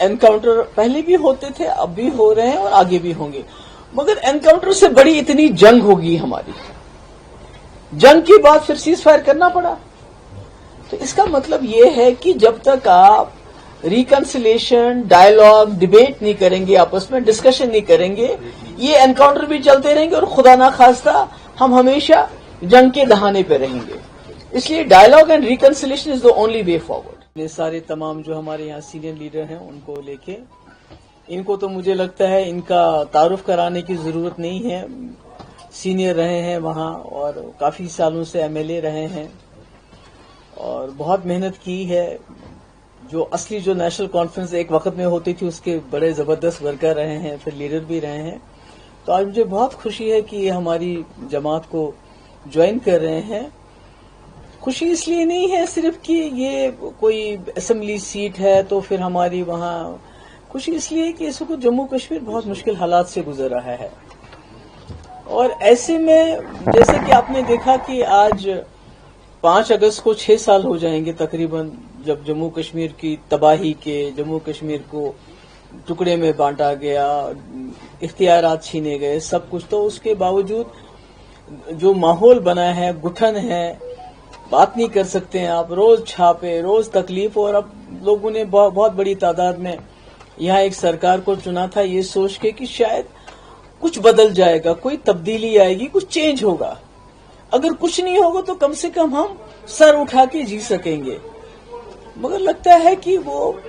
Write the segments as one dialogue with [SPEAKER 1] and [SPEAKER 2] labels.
[SPEAKER 1] Encounter पहले भी होते थे, अब भी हो रहे हैं और आगे भी होंगे, मगर एनकाउंटर से बड़ी इतनी जंग होगी हमारी, जंग के बाद फिर सीज फायर करना पड़ा। तो इसका मतलब ये है कि जब तक आप रिकंसिलेशन, डायलॉग, डिबेट नहीं करेंगे, आपस में डिस्कशन नहीं करेंगे, ये एनकाउंटर भी चलते रहेंगे और खुदा ना खास्ता हम हमेशा जंग के दहाने पे रहेंगे। इसलिए dialogue and reconciliation is the only way forward. ये सारे तमाम जो हमारे यहाँ सीनियर लीडर हैं उनको लेके, इनको तो मुझे लगता है इनका तारुफ कराने की जरूरत नहीं है। सीनियर रहे हैं वहाँ और काफी सालों से एमएलए रहे हैं और बहुत मेहनत की है। जो असली जो नेशनल कॉन्फ्रेंस एक वक्त में होती थी उसके बड़े जबरदस्त वर्कर रहे हैं, फिर लीडर भी रहे हैं। तो आज मुझे बहुत खुशी है कि ये हमारी जमात को ज्वाइन कर रहे हैं। खुशी इसलिए नहीं है सिर्फ कि ये कोई असेंबली सीट है तो फिर हमारी वहाँ, खुशी इसलिए है कि इस वक्त जम्मू कश्मीर बहुत मुश्किल हालात से गुजर रहा है और ऐसे में जैसे कि आपने देखा कि आज 5 अगस्त को 6 साल हो जाएंगे तकरीबन जब जम्मू कश्मीर की तबाही के, जम्मू कश्मीर को टुकड़े में बांटा गया, इख्तियारात छीने गए, सब कुछ। तो उसके बावजूद जो माहौल बना है, गुठन है, बात नहीं कर सकते हैं आप, रोज छापे, रोज तकलीफ। और अब लोगों ने बहुत बड़ी तादाद में यहाँ एक सरकार को चुना था ये सोच के कि शायद कुछ बदल जाएगा, कोई तब्दीली आएगी, कुछ चेंज होगा। अगर कुछ नहीं होगा तो कम से कम हम सर उठा के जी सकेंगे, मगर लगता है कि वो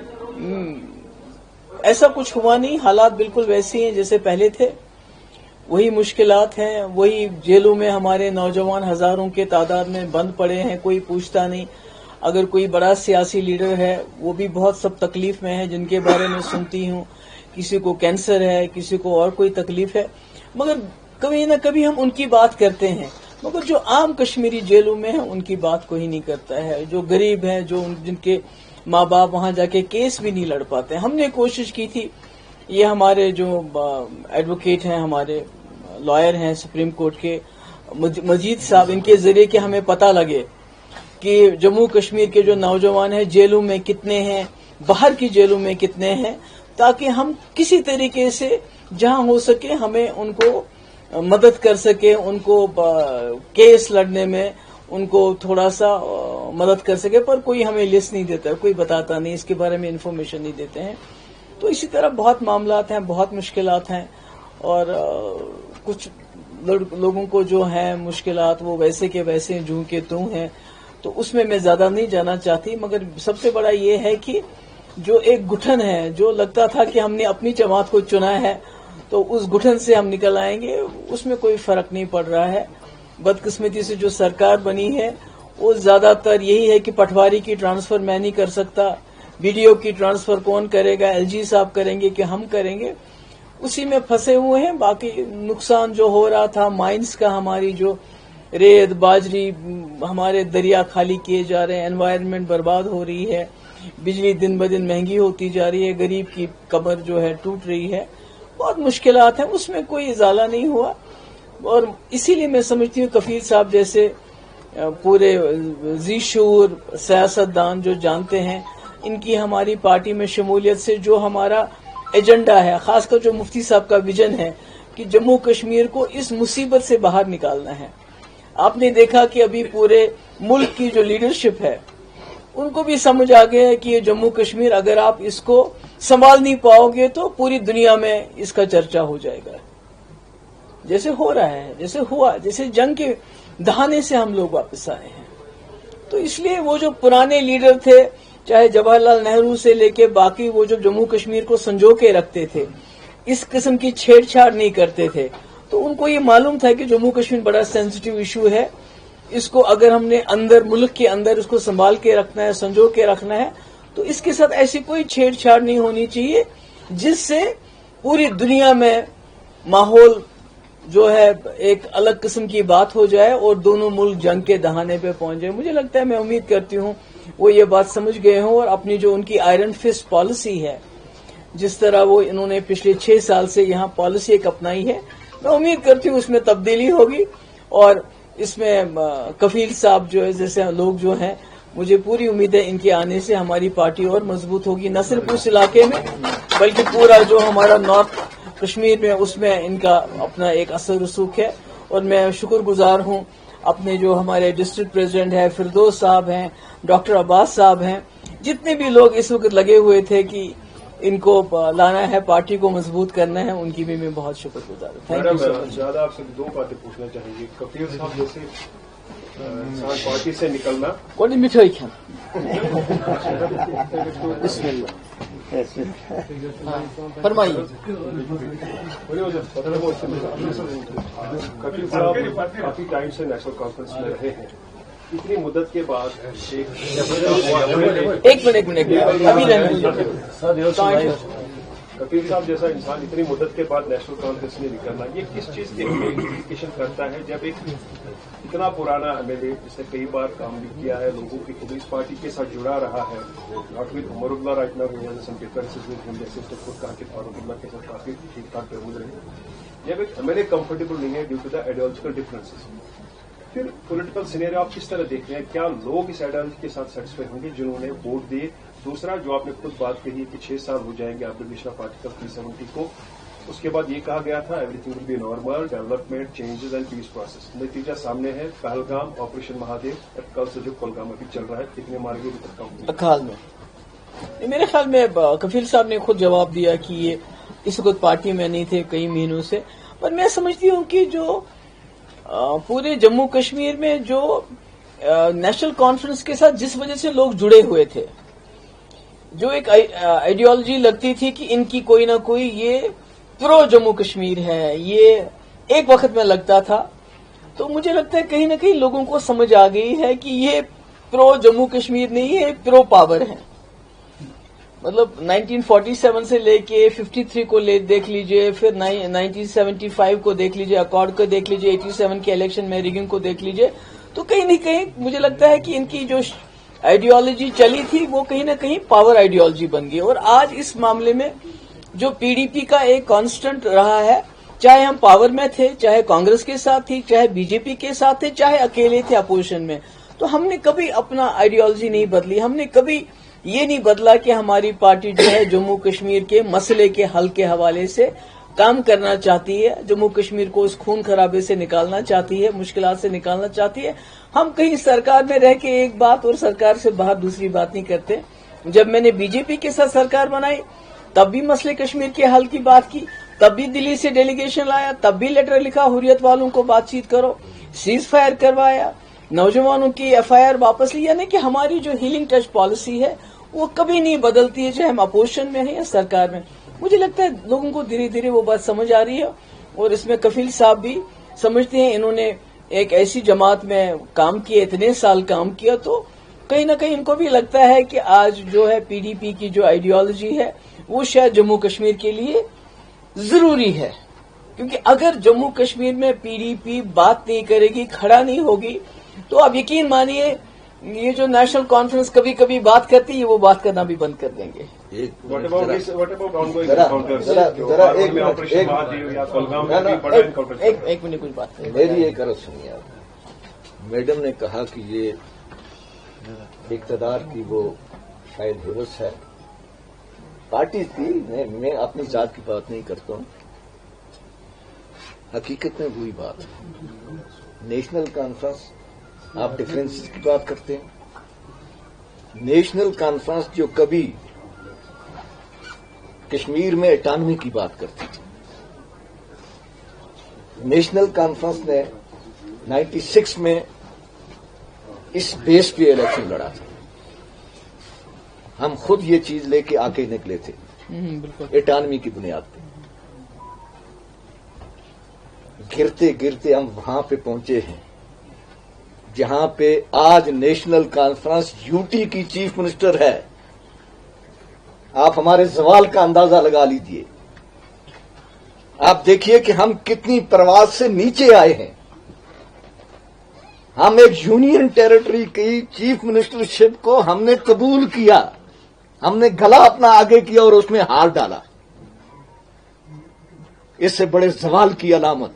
[SPEAKER 1] ऐसा कुछ हुआ नहीं। हालात बिल्कुल वैसे हैं जैसे पहले थे, वही मुश्किलात हैं, वही जेलों में हमारे नौजवान हजारों के तादाद में बंद पड़े हैं, कोई पूछता नहीं। अगर कोई बड़ा सियासी लीडर है वो भी बहुत सब तकलीफ में है, जिनके बारे में सुनती हूँ, किसी को कैंसर है, किसी को और कोई तकलीफ है, मगर कभी न कभी हम उनकी बात करते हैं। मगर जो आम कश्मीरी जेलों में है उनकी बात कोई नहीं करता है। जो गरीब है, जो जिनके माँ बाप वहां जाके केस भी नहीं लड़ पाते। हमने कोशिश की थी, ये हमारे जो एडवोकेट हैं, हमारे लॉयर हैं सुप्रीम कोर्ट के मजीद साहब, इनके जरिए कि हमें पता लगे कि जम्मू कश्मीर के जो नौजवान हैं जेलों में कितने हैं, बाहर की जेलों में कितने हैं, ताकि हम किसी तरीके से जहां हो सके हमें उनको मदद कर सके, उनको केस लड़ने में उनको थोड़ा सा मदद कर सके। पर कोई हमें लिस्ट नहीं देता, कोई बताता नहीं, इसके बारे में इंफॉर्मेशन नहीं देते हैं। तो इसी तरह बहुत मामलात हैं, बहुत मुश्किलात हैं और कुछ लोगों को जो है मुश्किलात वो वैसे के वैसे जूं के तू हैं, तो उसमें मैं ज्यादा नहीं जाना चाहती। मगर सबसे बड़ा ये है कि जो एक गुठन है, जो लगता था कि हमने अपनी जमात को चुना है तो उस गुठन से हम निकल आएंगे, उसमें कोई फर्क नहीं पड़ रहा है। बदकिस्मती से जो सरकार बनी है वो ज्यादातर यही है कि पटवारी की ट्रांसफर मैं नहीं कर सकता, बीडीओ की ट्रांसफर कौन करेगा, एलजी साहब करेंगे कि हम करेंगे, उसी में फंसे हुए हैं। बाकी नुकसान जो हो रहा था माइंस का, हमारी जो रेत बाजरी, हमारे दरिया खाली किए जा रहे हैं, एनवायरनमेंट बर्बाद हो रही है, बिजली दिन ब दिन महंगी होती जा रही है, गरीब की कमर जो है टूट रही है, बहुत मुश्किलात हैं, उसमें कोई इजाला नहीं हुआ। और इसीलिए मैं समझती हूँ कफील साहब जैसे पूरे ज़ीशूर सियासतदान जो जानते हैं, इनकी हमारी पार्टी में शमूलियत से जो हमारा एजेंडा है, खासकर जो मुफ्ती साहब का विजन है कि जम्मू कश्मीर को इस मुसीबत से बाहर निकालना है। आपने देखा कि अभी पूरे मुल्क की जो लीडरशिप है उनको भी समझ आ गया है कि ये जम्मू कश्मीर अगर आप इसको संभाल नहीं पाओगे तो पूरी दुनिया में इसका चर्चा हो जाएगा, जैसे हो रहा है, जैसे हुआ, जैसे जंग के दहाने से हम लोग वापस आए हैं। तो इसलिए वो जो पुराने लीडर थे, चाहे जवाहरलाल नेहरू से लेके बाकी, वो जो जम्मू कश्मीर को संजो के रखते थे, इस किस्म की छेड़छाड़ नहीं करते थे, तो उनको ये मालूम था कि जम्मू कश्मीर बड़ा सेंसिटिव इशू है, इसको अगर हमने अंदर मुल्क के अंदर इसको संभाल के रखना है, संजो के रखना है, तो इसके साथ ऐसी कोई छेड़छाड़ नहीं होनी चाहिए जिससे पूरी दुनिया में माहौल जो है एक अलग किस्म की बात हो जाए और दोनों मुल्क जंग के दहाने पे पहुंच जाए। मुझे लगता है, मैं उम्मीद करती हूँ वो ये बात समझ गए हों और अपनी जो उनकी आयरन फिस्ट पॉलिसी है, जिस तरह वो इन्होंने पिछले 6 साल से यहाँ पॉलिसी एक अपनाई है, मैं उम्मीद करती हूँ उसमें तब्दीली होगी और इसमें कफील साहब जो है, जैसे लोग जो हैं मुझे पूरी उम्मीद है इनके आने से हमारी पार्टी और मजबूत होगी, न सिर्फ उस इलाके में बल्कि पूरा जो हमारा नॉर्थ कश्मीर में उसमें इनका अपना एक असर रसूख है। और मैं शुक्रगुजार हूं अपने जो हमारे डिस्ट्रिक्ट प्रेसिडेंट है फिरदौस साहब हैं, डॉक्टर अब्बास साहब हैं, जितने भी लोग इस वक्त लगे हुए थे कि इनको लाना है, पार्टी को मजबूत करना है, उनकी भी मैं बहुत शुक्रगुजार हूँ। Thank you so much.
[SPEAKER 2] ज्यादा आपसे दो बातें पूछना चाहेंगे। कपिल साहब जैसे इंसान पार्टी से निकलना
[SPEAKER 1] कौन मिठाई खान फरमाइए।
[SPEAKER 2] कपिल साहब काफी टाइम से नेशनल कॉन्फ्रेंस में रहे हैं, इतनी मुद्दत के बाद
[SPEAKER 1] एक मिनट अभी रहने।
[SPEAKER 2] कपिल साहब जैसा इंसान इतनी मुद्दत के बाद नेशनल कॉन्फ्रेंस में निकलना, ये किस चीज के लिए इंडिकेशन करता है? जब एक इतना पुराना एमएलए जिसने कई बार काम भी किया है, लोगों की खुद इस पार्टी के साथ जुड़ा रहा है, नॉट विद उमरुल्लाह right now, some differences with him, जैसे उसने खुद कहा कि फारूकुल्लाह के साथ काफी ठीक ठाक टर्म्स रहे। जब एक एमएलए कंफर्टेबल नहीं है due to the ideological differences, फिर पॉलिटिकल सिनेरियो आप किस तरह देख रहे हैं? क्या लोग इस आइडियोलॉजी के साथ सेटिस्फाई होंगे जिन्होंने वोट दिए? दूसरा, जो आपने खुद बात कही कि 6 साल हो जाएंगे एब्लिगेशन ऑफ आर्टिकल 370 को, उसके बाद ये कहा गया था everything will be normal, development, changes and peace process. नतीजा सामने है, पहलगाम, ऑपरेशन महादेव, कल से जो कुलगाम अभी चल रहा है, कितने मारे गए
[SPEAKER 1] अकाल में। मेरे ख्याल में कफील साहब ने खुद जवाब दिया कि ये इस वक्त पार्टी में नहीं थे कई महीनों से। पर मैं समझती हूँ कि जो पूरे जम्मू कश्मीर में जो नेशनल कॉन्फ्रेंस के साथ जिस वजह से लोग जुड़े हुए थे, जो एक आइडियोलॉजी लगती थी कि इनकी कोई ना कोई ये प्रो जम्मू कश्मीर है, ये एक वक्त में लगता था, तो मुझे लगता है कहीं ना कहीं लोगों को समझ आ गई है कि ये प्रो जम्मू कश्मीर नहीं है, प्रो पावर है। मतलब 1947 से लेके 53 को देख लीजिए, फिर 1975 को देख लीजिए, अकॉर्ड को देख लीजिए, 87 के इलेक्शन में रिगिंग को देख लीजिए, तो कहीं न कहीं मुझे लगता है कि इनकी जो आइडियोलॉजी चली थी वो कहीं ना कहीं पावर आइडियोलॉजी बन गई। और आज इस मामले में जो पीडीपी का एक कांस्टेंट रहा है, चाहे हम पावर में थे, चाहे कांग्रेस के साथ थी, चाहे बीजेपी के साथ थे, चाहे अकेले थे अपोजिशन में, तो हमने कभी अपना आइडियोलॉजी नहीं बदली। हमने कभी ये नहीं बदला कि हमारी पार्टी जो है जम्मू कश्मीर के मसले के हल के हवाले से काम करना चाहती है, जम्मू कश्मीर को इस खून खराबे से निकालना चाहती है, मुश्किलात से निकालना चाहती है। हम कहीं सरकार में रह के एक बात और सरकार से बाहर दूसरी बात नहीं करते। जब मैंने बीजेपी के साथ सरकार बनाई तब भी मसले कश्मीर के हल की बात की, तब भी दिल्ली से डेलीगेशन लाया, तब भी लेटर लिखा हुर्रियत वालों को बातचीत करो, सीज फायर करवाया, नौजवानों की एफआईआर वापस ली। यानी कि हमारी जो हीलिंग टच पॉलिसी है वो कभी नहीं बदलती है, चाहे हम अपोजिशन में हैं या सरकार में। मुझे लगता है लोगों को धीरे धीरे वो बात समझ आ रही है और इसमें कफील साहब भी समझते हैं। इन्होंने एक ऐसी जमात में काम किया, इतने साल काम किया, तो कहीं ना कहीं इनको भी लगता है कि आज जो है पीडीपी की जो आइडियोलॉजी है वो शायद जम्मू कश्मीर के लिए जरूरी है। क्योंकि अगर जम्मू कश्मीर में पीडीपी बात नहीं करेगी, खड़ा नहीं होगी, तो आप यकीन मानिए ये जो नेशनल कॉन्फ्रेंस कभी कभी बात करती है वो बात करना भी बंद कर देंगे।
[SPEAKER 2] एक
[SPEAKER 1] मिनट कुछ बात करें।
[SPEAKER 3] मेरी एक अर्ज सुनिए आप। मैडम ने कहा कि ये इक़्तिदार की वो शायद हिवस है, पार्टी थी। मैं अपनी जात की बात नहीं करता हूं, हकीकत में वही बात है। नेशनल कॉन्फ्रेंस, आप डिफरेंस की बात करते हैं। नेशनल कॉन्फ्रेंस जो कभी कश्मीर में ऑटोनॉमी की बात करती थी, नेशनल कॉन्फ्रेंस ने 96 में इस बेस पे इलेक्शन लड़ा था। हम खुद ये चीज लेके आके निकले थे ऑटोनॉमी की बुनियाद पे। गिरते गिरते हम वहां पे पहुंचे हैं जहां पे आज नेशनल कॉन्फ्रेंस यूटी की चीफ मिनिस्टर है। आप हमारे सवाल का अंदाजा लगा लीजिए। आप देखिए कि हम कितनी प्रवास से नीचे आए हैं। हम एक यूनियन टेरिटरी की चीफ मिनिस्टरशिप को हमने कबूल किया, हमने गला अपना आगे किया और उसमें हार डाला। इससे बड़े सवाल की अलामत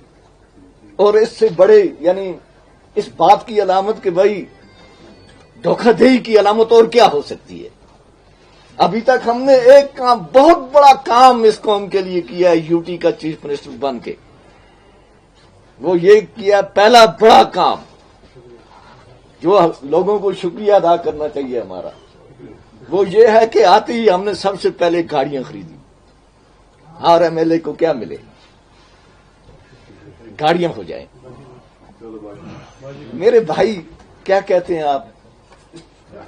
[SPEAKER 3] और इससे बड़े यानी इस बात की अलामत कि भाई धोखाधड़ी की अलामत और क्या हो सकती है। अभी तक हमने एक काम, बहुत बड़ा काम इस कौम के लिए किया है यूटी का चीफ मिनिस्टर बन के। वो ये किया पहला बड़ा काम, जो लोगों को शुक्रिया अदा करना चाहिए हमारा, वो ये है कि आते ही हमने सबसे पहले गाड़ियां खरीदी। हर एमएलए को क्या मिले, गाड़ियां हो जाए। मेरे भाई क्या कहते हैं आप,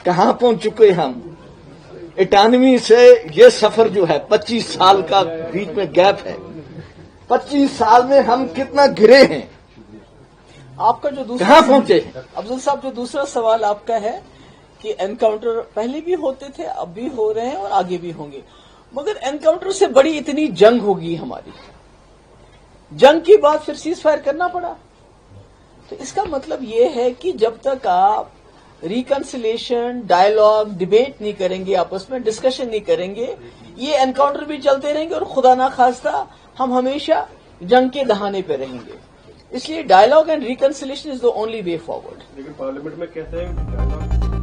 [SPEAKER 3] कहां पहुंच चुके हम। 98 से ये सफर जो है 25 साल का बीच में गैप है, 25 साल में हम कितना गिरे हैं,
[SPEAKER 1] आपका जो दूसरा
[SPEAKER 3] कहां पहुंचे हैं।
[SPEAKER 1] अफजल साहब, जो दूसरा सवाल आपका है कि एनकाउंटर पहले भी होते थे, अब भी हो रहे हैं और आगे भी होंगे, मगर एनकाउंटर से बड़ी इतनी जंग होगी हमारी, जंग के बाद फिर सीज फायर करना पड़ा। तो इसका मतलब ये है कि जब तक आप रिकंसिलेशन, डायलॉग, डिबेट नहीं करेंगे, आपस में डिस्कशन नहीं करेंगे, ये एनकाउंटर भी चलते रहेंगे और खुदा ना खास्ता हम हमेशा जंग के दहाने पे रहेंगे। इसलिए dialogue and reconciliation is the only way forward.
[SPEAKER 2] लेकिन पार्लियामेंट में कहते हैं